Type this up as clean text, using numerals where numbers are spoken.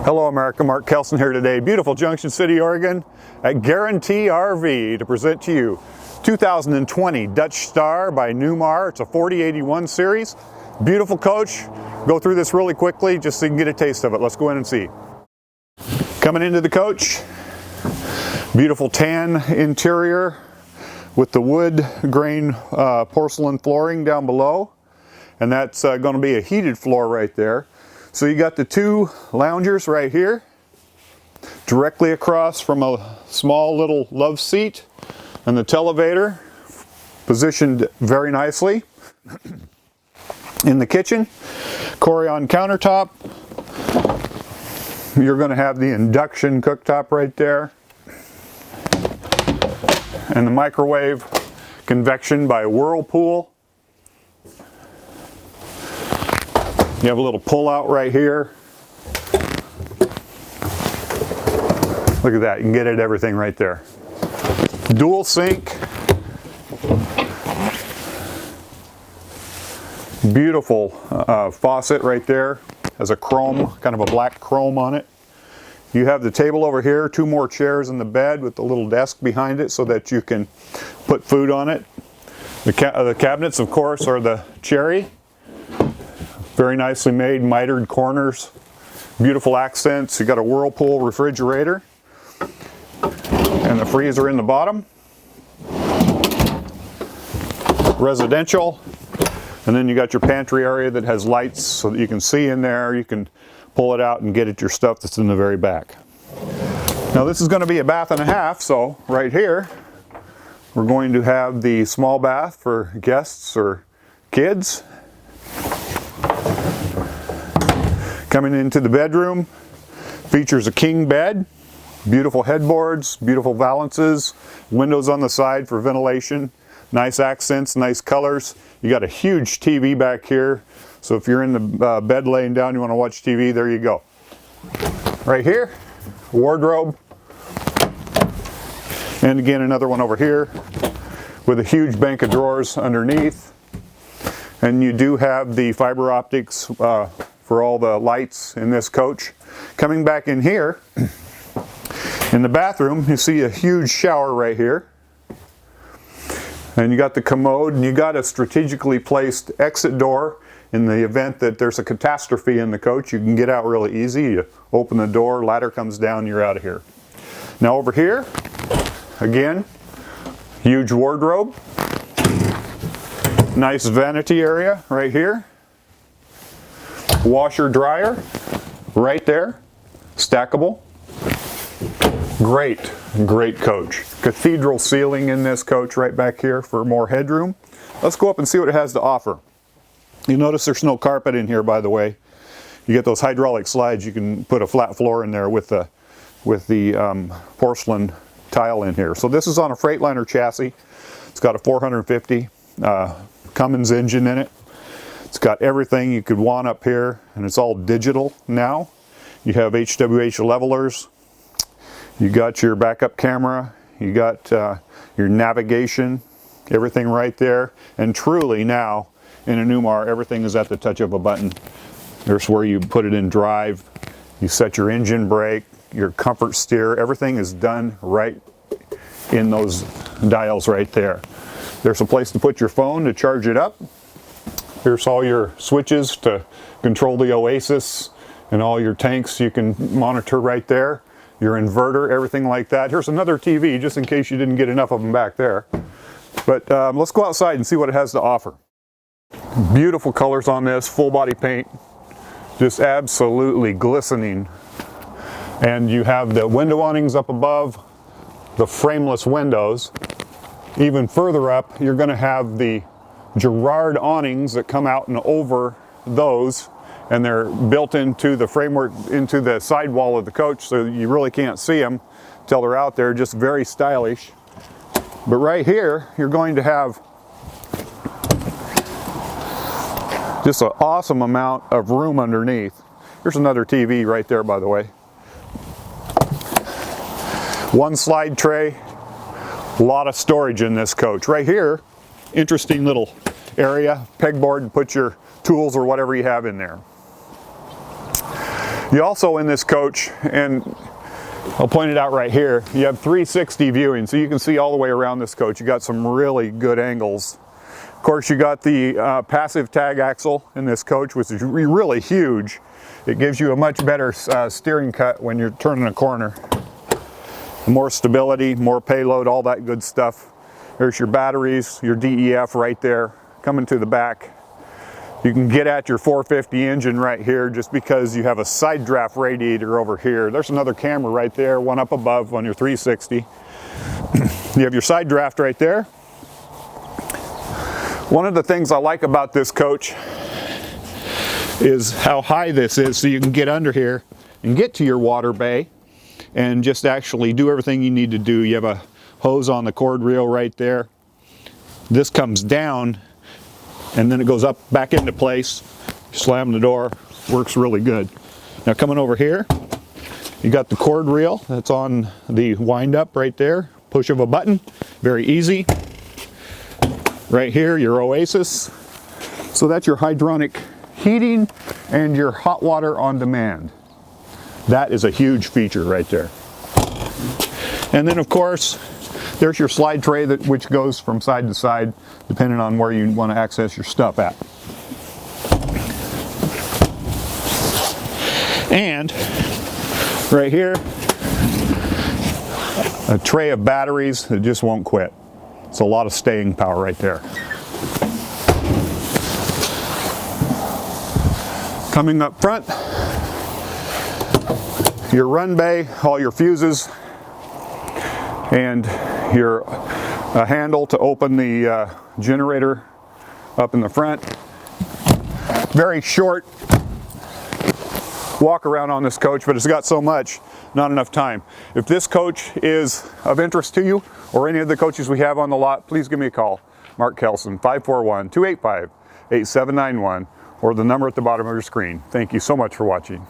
Hello America, Mark Kelson here today, beautiful Junction City, Oregon at Guarantee RV to present to you 2020 Dutch Star by Newmar. It's a 4081 series, beautiful coach. Go through this really quickly just so you can get a taste of it. Let's go in and see. Coming into the coach, beautiful tan interior with the wood grain porcelain flooring down below, and that's going to be a heated floor right there. So you got the two loungers right here, directly across from a small little love seat, and the televator positioned very nicely. In the kitchen, Corian countertop. You're going to have the induction cooktop right there, and the microwave convection by Whirlpool. You have a little pull-out right here. Look at that, you can get at everything right there. Dual sink. Beautiful faucet right there. Has a chrome, kind of a black chrome on it. You have the table over here, two more chairs in the bed with the little desk behind it so that you can put food on it. The cabinets, of course, are the cherry. Very nicely made, mitered corners, beautiful accents. You got a Whirlpool refrigerator and the freezer in the bottom. Residential, and then you got your pantry area that has lights so that you can see in there. You can pull it out and get at your stuff that's in the very back. Now this is going to be a bath and a half, so right here we're going to have the small bath for guests or kids. Coming into the bedroom, features a king bed, beautiful headboards, beautiful valances, windows on the side for ventilation, nice accents, nice colors. You got a huge TV back here, so if you're in the bed laying down, you want to watch TV, there you go. Right here, wardrobe, and again another one over here with a huge bank of drawers underneath. And you do have the fiber optics for all the lights in this coach. Coming back in here, in the bathroom, you see a huge shower right here. And you got the commode, and you got a strategically placed exit door in the event that there's a catastrophe in the coach. You can get out really easy. You open the door, ladder comes down, you're out of here. Now over here, again, huge wardrobe. Nice vanity area right here. Washer dryer right there, stackable. Great coach. Cathedral ceiling in this coach right back here for more headroom. Let's go up and see what it has to offer. You notice there's no carpet in here, by the way. You get those hydraulic slides, you can put a flat floor in there with the porcelain tile in here. So this is on a Freightliner chassis. It's got a 450 Cummins engine in it. It's got everything you could want up here, and it's all digital now. You have HWH levelers, you got your backup camera, you got your navigation, everything right there. And truly now, in a Newmar, everything is at the touch of a button. There's where you put it in drive, you set your engine brake, your comfort steer, everything is done right in those dials right there. There's a place to put your phone to charge it up. Here's all your switches to control the Oasis, and all your tanks you can monitor right there. Your inverter, everything like that. Here's another TV, just in case you didn't get enough of them back there. But let's go outside and see what it has to offer. Beautiful colors on this, full body paint, just absolutely glistening. And you have the window awnings up above, the frameless windows. Even further up, you're going to have the Girard awnings that come out and over those, and they're built into the framework, into the sidewall of the coach, so you really can't see them till they're out there. Just very stylish. But right here, you're going to have just an awesome amount of room underneath. Here's another TV right there, by the way. One slide tray, a lot of storage in this coach. Right here, interesting little area, pegboard to put your tools or whatever you have in there. You also, in this coach, and I'll point it out right here, you have 360 viewing, so you can see all the way around this coach. You got some really good angles. Of course, you got the passive tag axle in this coach, which is really huge. It gives you a much better steering cut when you're turning a corner. More stability, more payload, all that good stuff. There's your batteries, your DEF right there, coming to the back. You can get at your 450 engine right here just because you have a side draft radiator over here. There's another camera right there, one up above on your 360. You have your side draft right there. One of the things I like about this coach is how high this is, so you can get under here and get to your water bay and just actually do everything you need to do. You have a hose on the cord reel right there. This comes down and then it goes up back into place. Slam the door, works really good. Now coming over here, you got the cord reel that's on the wind up right there. Push of a button, very easy. Right here, your Oasis. So that's your hydronic heating and your hot water on demand. That is a huge feature right there. And then of course, there's your slide tray which goes from side to side depending on where you want to access your stuff at. And right here, a tray of batteries that just won't quit. It's a lot of staying power right there. Coming up front, your run bay, all your fuses, and your handle to open the generator up in the front. Very short walk around on this coach, but it's got so much, not enough time. If this coach is of interest to you, or any of the coaches we have on the lot, please give me a call. Mark Kelson, 541-285-8791, or the number at the bottom of your screen. Thank you so much for watching.